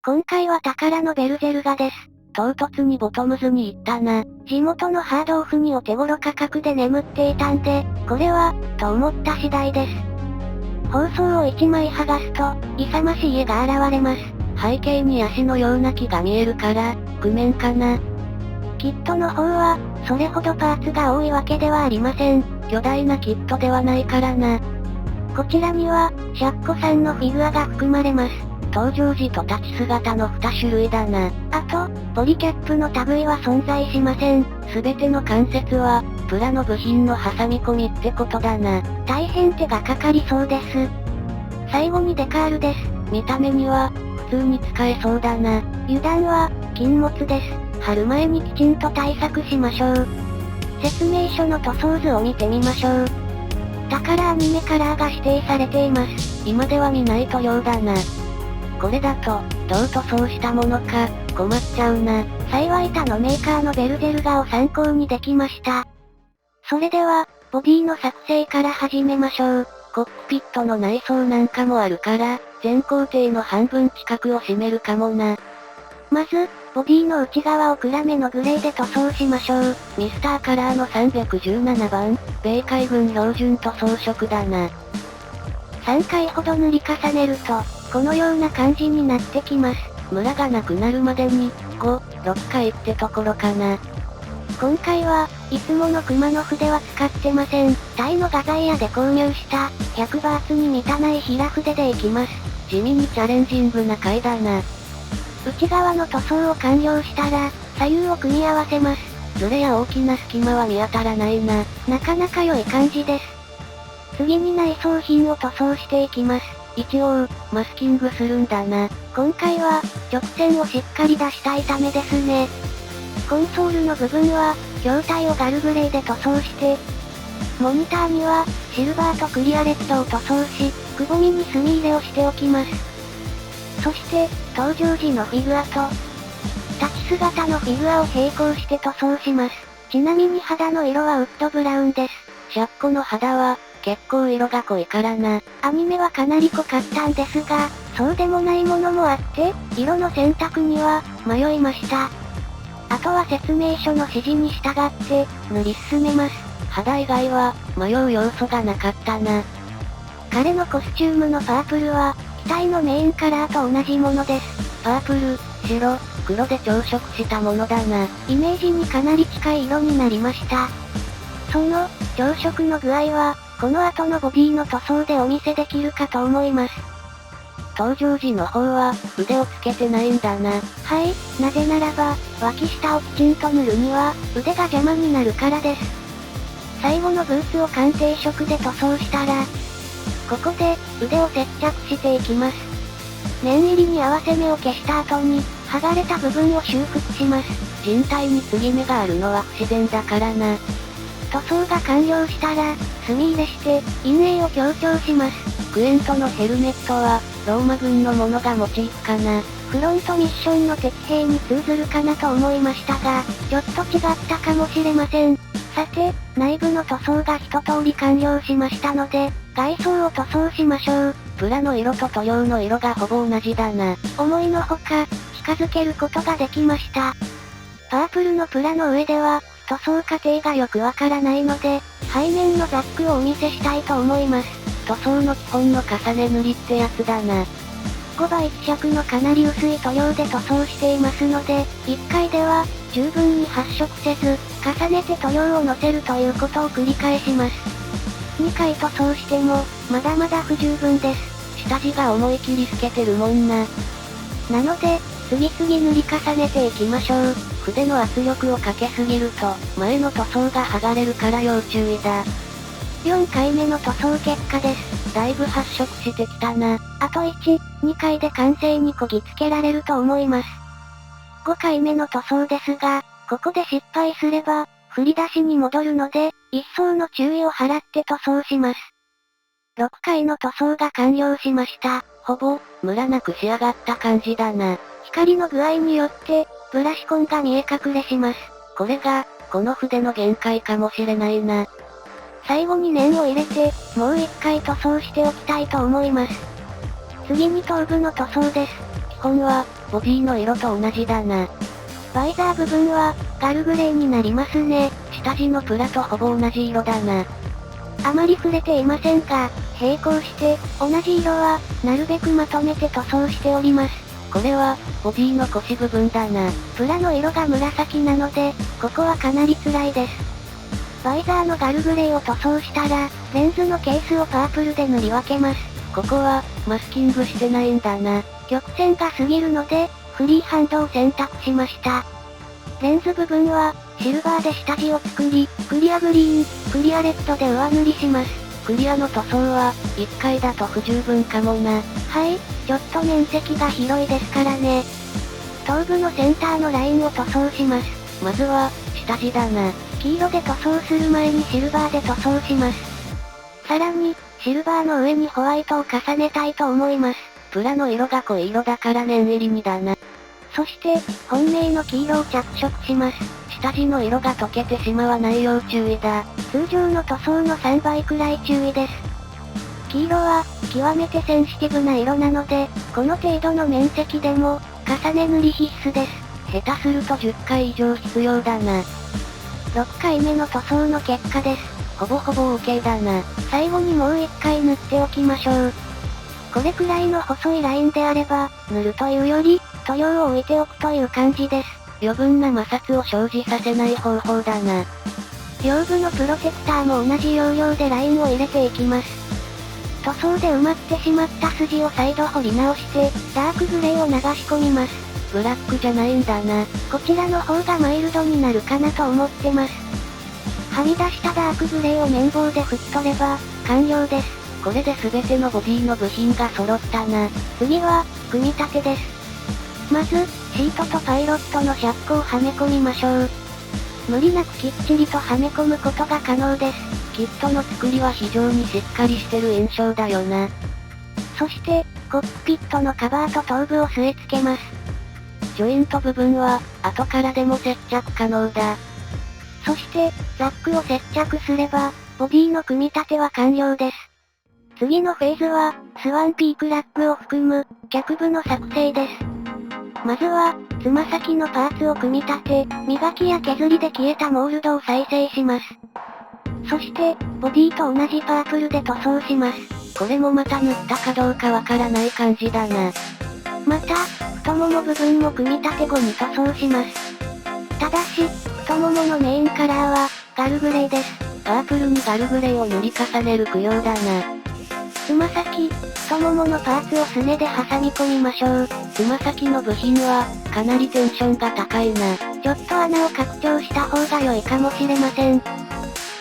今回は宝のベルゼルガです。唐突にボトムズに行ったな。地元のハードオフにお手頃価格で眠っていたんで、これは、と思った次第です。包装を1枚剥がすと、勇ましい絵が現れます。背景に足のような木が見えるから、譜面かな。キットの方は、それほどパーツが多いわけではありません。巨大なキットではないからな。こちらには、シャッコさんのフィギュアが含まれます。登場時と立ち姿の2種類だな。あと、ボディキャップの類は存在しません。すべての関節は、プラの部品の挟み込みってことだな。大変手がかかりそうです。最後にデカールです。見た目には、普通に使えそうだな。油断は、禁物です。貼る前にきちんと対策しましょう。説明書の塗装図を見てみましょう。宝アニメカラーが指定されています。今では見ない塗料だな。これだと、どう塗装したものか、困っちゃうな。幸い他のメーカーのベルゼルガを参考にできました。それでは、ボディの作成から始めましょう。コックピットの内装なんかもあるから、全工程の半分近くを占めるかもな。まず、ボディの内側を暗めのグレーで塗装しましょう。ミスターカラーの317番、米海軍標準塗装色だな。3回ほど塗り重ねると、このような感じになってきます。ムラがなくなるまでに、5、6回ってところかな。今回は、いつもの熊の筆は使ってません。タイの画材屋で購入した、100バーツに満たない平筆でいきます。地味にチャレンジングな回だな。内側の塗装を完了したら、左右を組み合わせます。ズレや大きな隙間は見当たらないな。なかなか良い感じです。次に内装品を塗装していきます。一応、マスキングするんだな。今回は、直線をしっかり出したいためですね。コンソールの部分は、筐体をガルグレーで塗装して、モニターには、シルバーとクリアレッドを塗装し、くぼみに墨入れをしておきます。そして、登場時のフィギュアと、立ち姿のフィギュアを並行して塗装します。ちなみに肌の色はウッドブラウンです。シャッコの肌は、結構色が濃いからな。アニメはかなり濃かったんですが、そうでもないものもあって、色の選択には、迷いました。あとは説明書の指示に従って、塗り進めます。肌以外は、迷う要素がなかったな。彼のコスチュームのパープルは、機体のメインカラーと同じものです。パープル、白、黒で調色したものだな。イメージにかなり近い色になりました。その、調色の具合は、この後のボディの塗装でお見せできるかと思います。登場時の方は、腕をつけてないんだな。はい、なぜならば、脇下をきちんと塗るには、腕が邪魔になるからです。最後のブーツを鑑定色で塗装したら、ここで、腕を接着していきます。念入りに合わせ目を消した後に、剥がれた部分を修復します。人体に継ぎ目があるのは不自然だからな。塗装が完了したら、墨入れして、陰影を強調します。クエントのヘルメットは、ローマ軍のものがモチーフかな。フロントミッションの敵兵に通ずるかなと思いましたが、ちょっと違ったかもしれません。さて、内部の塗装が一通り完了しましたので、外装を塗装しましょう。プラの色と塗料の色がほぼ同じだな。思いのほか、近づけることができました。パープルのプラの上では、塗装過程がよくわからないので、背面のザックをお見せしたいと思います。塗装の基本の重ね塗りってやつだな。5倍希釈のかなり薄い塗料で塗装していますので、1回では、十分に発色せず、重ねて塗料をのせるということを繰り返します。2回塗装しても、まだまだ不十分です。下地が思い切り透けてるもんな。なので、次々塗り重ねていきましょう。筆の圧力をかけすぎると、前の塗装が剥がれるから要注意だ。4回目の塗装結果です。だいぶ発色してきたな。あと1、2回で完成にこぎつけられると思います。5回目の塗装ですが、ここで失敗すれば、振り出しに戻るので、一層の注意を払って塗装します。6回の塗装が完了しました。ほぼ、ムラなく仕上がった感じだな。光の具合によって、ブラシ痕が見え隠れします。これが、この筆の限界かもしれないな。最後に念を入れて、もう一回塗装しておきたいと思います。次に頭部の塗装です。基本は、ボディの色と同じだな。バイザー部分は、ガルグレーになりますね。下地のプラとほぼ同じ色だな。あまり触れていませんが、並行して、同じ色は、なるべくまとめて塗装しております。これは、ボディの腰部分だな。プラの色が紫なので、ここはかなり辛いです。バイザーのガルグレーを塗装したら、レンズのケースをパープルで塗り分けます。ここは、マスキングしてないんだな。曲線が過ぎるので、フリーハンドを選択しました。レンズ部分は、シルバーで下地を作り、クリアグリーン、クリアレッドで上塗りします。クリアの塗装は、1回だと不十分かもな。はい、ちょっと面積が広いですからね。頭部のセンターのラインを塗装します。まずは、下地だな。黄色で塗装する前にシルバーで塗装します。さらに、シルバーの上にホワイトを重ねたいと思います。プラの色が濃い色だから念入りにだな。そして、本命の黄色を着色します。下地の色が溶けてしまわないよう注意だ。通常の塗装の3倍くらい注意です。黄色は、極めてセンシティブな色なので、この程度の面積でも、重ね塗り必須です。下手すると10回以上必要だな。6回目の塗装の結果です。ほぼほぼ OK だな。最後にもう1回塗っておきましょう。これくらいの細いラインであれば、塗るというより、塗料を置いておくという感じです。余分な摩擦を生じさせない方法だな。両部のプロテクターも同じ要領でラインを入れていきます。塗装で埋まってしまった筋を再度掘り直して、ダークグレーを流し込みます。ブラックじゃないんだな。こちらの方がマイルドになるかなと思ってます。はみ出したダークグレーを綿棒で拭き取れば、完了です。これで全てのボディの部品が揃ったな。次は、組み立てです。まず、シートとパイロットのシャックをはめ込みましょう。無理なくきっちりとはめ込むことが可能です。キットの作りは非常にしっかりしてる印象だよな。そして、コックピットのカバーと頭部を据え付けます。ジョイント部分は、後からでも接着可能だ。そして、ザックを接着すれば、ボディの組み立ては完了です。次のフェーズは、スワンピークラックを含む、脚部の作成です。まずは、つま先のパーツを組み立て、磨きや削りで消えたモールドを再生します。そして、ボディと同じパープルで塗装します。これもまた塗ったかどうかわからない感じだな。また、太もも部分も組み立て後に塗装します。ただし、太もものメインカラーは、ガルグレーです。パープルにガルグレーを塗り重ねる供養だな。つま先、太もものパーツをすねで挟み込みましょう。つま先の部品は、かなりテンションが高いな。ちょっと穴を拡張した方が良いかもしれません。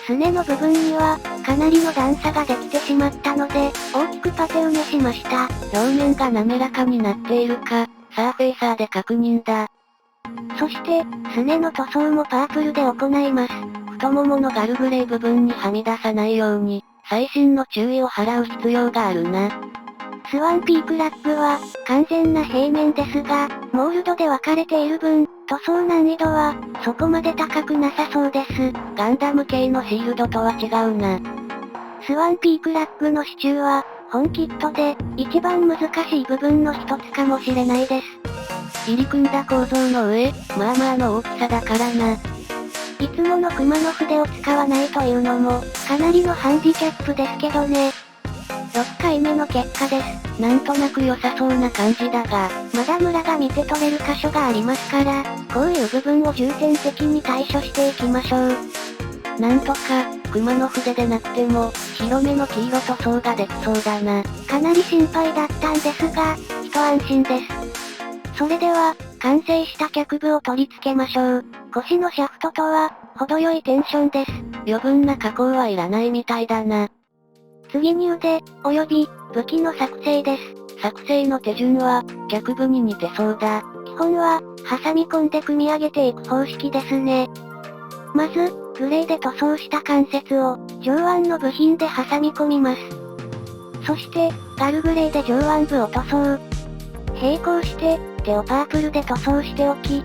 すねの部分には、かなりの段差ができてしまったので、大きくパテ埋めしました。表面が滑らかになっているか、サーフェイサーで確認だ。そして、すねの塗装もパープルで行います。太もものガルグレー部分にはみ出さないように、細心の注意を払う必要があるな。スワンピークラックは、完全な平面ですが、モールドで分かれている分、塗装難易度は、そこまで高くなさそうです。ガンダム系のシールドとは違うな。スワンピークラックの支柱は、本キットで、一番難しい部分の一つかもしれないです。入り組んだ構造の上、まあまあの大きさだからな。いつもの熊の筆を使わないというのも、かなりのハンディキャップですけどね。6回目の結果です。なんとなく良さそうな感じだが、まだムラが見て取れる箇所がありますから、こういう部分を重点的に対処していきましょう。なんとか、熊の筆でなくても、広めの黄色塗装ができそうだな。かなり心配だったんですが、一安心です。それでは、完成した脚部を取り付けましょう。腰のシャフトとは、程よいテンションです。余分な加工はいらないみたいだな。次に腕、及び、武器の作成です。作成の手順は、脚部に似てそうだ。基本は、挟み込んで組み上げていく方式ですね。まず、グレーで塗装した関節を、上腕の部品で挟み込みます。そして、ガルグレーで上腕部を塗装。並行して、手をパープルで塗装しておき、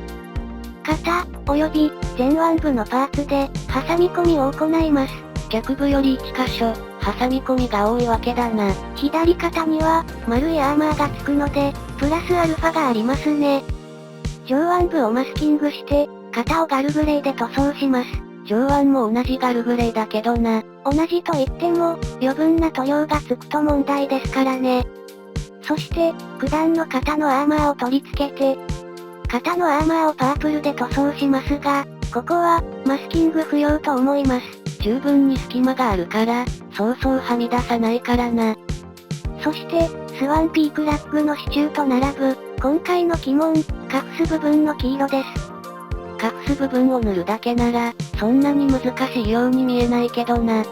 肩、及び、前腕部のパーツで、挟み込みを行います。脚部より1箇所、挟み込みが多いわけだな。左肩には、丸いアーマーがつくので、プラスアルファがありますね。上腕部をマスキングして、肩をガルグレーで塗装します。上腕も同じガルグレーだけどな。同じと言っても、余分な塗料がつくと問題ですからね。そして、九段の肩のアーマーを取り付けて、肩のアーマーをパープルで塗装しますが、ここは、マスキング不要と思います。十分に隙間があるから、そうそうはみ出さないからな。そして、スワンピークラッグの支柱と並ぶ、今回の鬼門、隠す部分の黄色です。隠す部分を塗るだけなら、そんなに難しいように見えないけどな。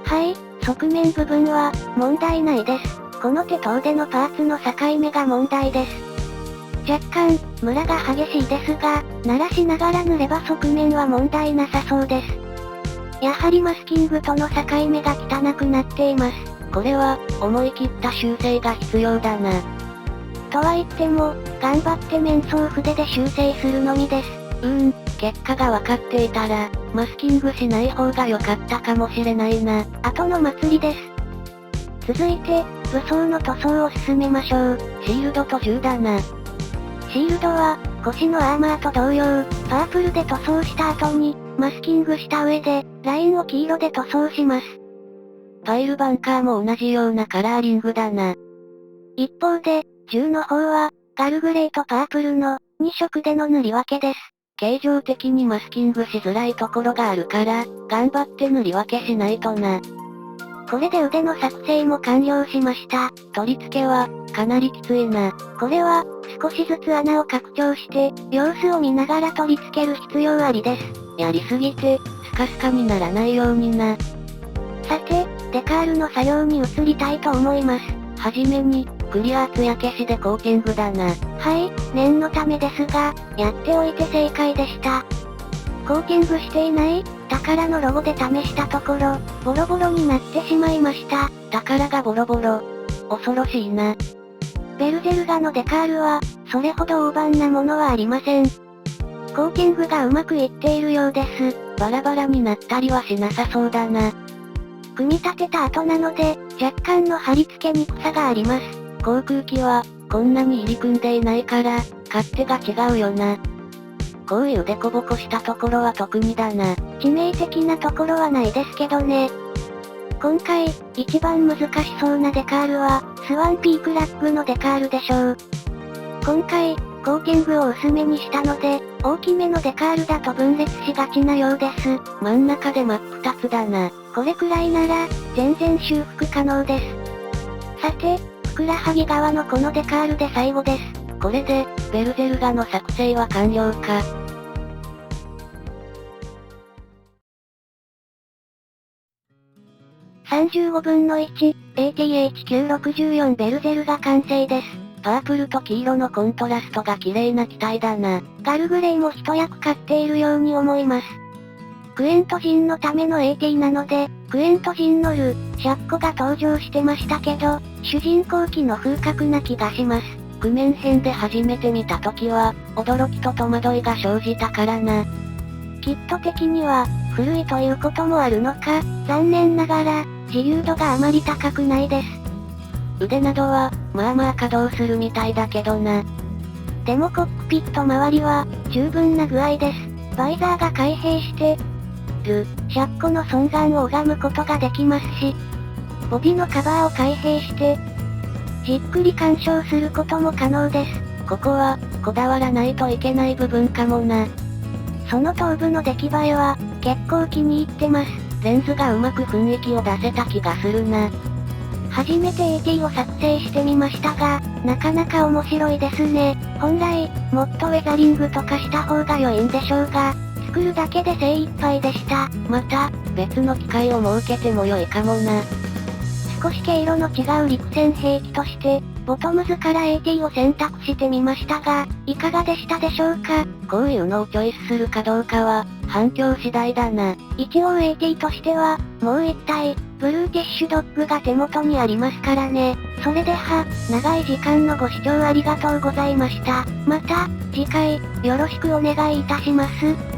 はい、側面部分は、問題ないです。この手と腕のパーツの境目が問題です。若干、ムラが激しいですが、慣らしながら塗れば側面は問題なさそうです。やはりマスキングとの境目が汚くなっています。これは、思い切った修正が必要だな。とは言っても、頑張って面相筆で修正するのみです。結果が分かっていたら、マスキングしない方が良かったかもしれないな。後の祭りです。続いて、武装の塗装を進めましょう。シールドと銃だな。シールドは、腰のアーマーと同様、パープルで塗装した後に、マスキングした上で、ラインを黄色で塗装します。パイルバンカーも同じようなカラーリングだな。一方で、銃の方は、ガルグレーとパープルの、2色での塗り分けです。形状的にマスキングしづらいところがあるから、頑張って塗り分けしないとな。これで腕の作成も完了しました。取り付けは、かなりきついな。これは、少しずつ穴を拡張して、様子を見ながら取り付ける必要ありです。やりすぎて、スカスカにならないようにな。さて、デカールの作業に移りたいと思います。はじめに、クリア艶消しでコーティングだな。はい、念のためですが、やっておいて正解でした。コーティングしていない、宝のロゴで試したところ、ボロボロになってしまいました。宝がボロボロ。恐ろしいな。ベルゼルガのデカールは、それほど大判なものはありません。コーティングがうまくいっているようです。バラバラになったりはしなさそうだな。組み立てた後なので、若干の貼り付けにくさがあります。航空機は、こんなに入り組んでいないから、勝手が違うよな。こういうデコボコしたところは特にだな。致命的なところはないですけどね。今回、一番難しそうなデカールは、スワンピークラッグのデカールでしょう。今回、コーティングを薄めにしたので、大きめのデカールだと分裂しがちなようです。真ん中で真っ二つだな。これくらいなら、全然修復可能です。さて、ふくらはぎ側のこのデカールで最後です。これで、ベルゼルガの作成は完了か。35分の1、ATH964 ベルゼルガ完成です。パープルと黄色のコントラストが綺麗な機体だな。ガルグレイも一役買っているように思います。クエント人のための AT なので、クエント人のル、シャッコが登場してましたけど、主人公機の風格な気がします。クメン編で初めて見た時は、驚きと戸惑いが生じたからな。キット的には、古いということもあるのか、残念ながら、自由度があまり高くないです。腕などは、まあまあ稼働するみたいだけどな。でもコックピット周りは、十分な具合です。バイザーが開閉してる、シャッコの損害を拝むことができますし、ボディのカバーを開閉して、じっくり鑑賞することも可能です。ここは、こだわらないといけない部分かもな。その頭部の出来栄えは、結構気に入ってます。レンズがうまく雰囲気を出せた気がするな。初めて AT を作成してみましたが、なかなか面白いですね。本来、もっとウェザリングとかした方が良いんでしょうが、作るだけで精一杯でした。また、別の機会を設けても良いかもな。少し毛色の違う陸戦兵器として、ボトムズから AT を選択してみましたが、いかがでしたでしょうか？こういうのをチョイスするかどうかは、反響次第だな。一応 AT としては、もう一体、ブルーティッシュドッグが手元にありますからね。それでは、長い時間のご視聴ありがとうございました。また、次回、よろしくお願いいたします。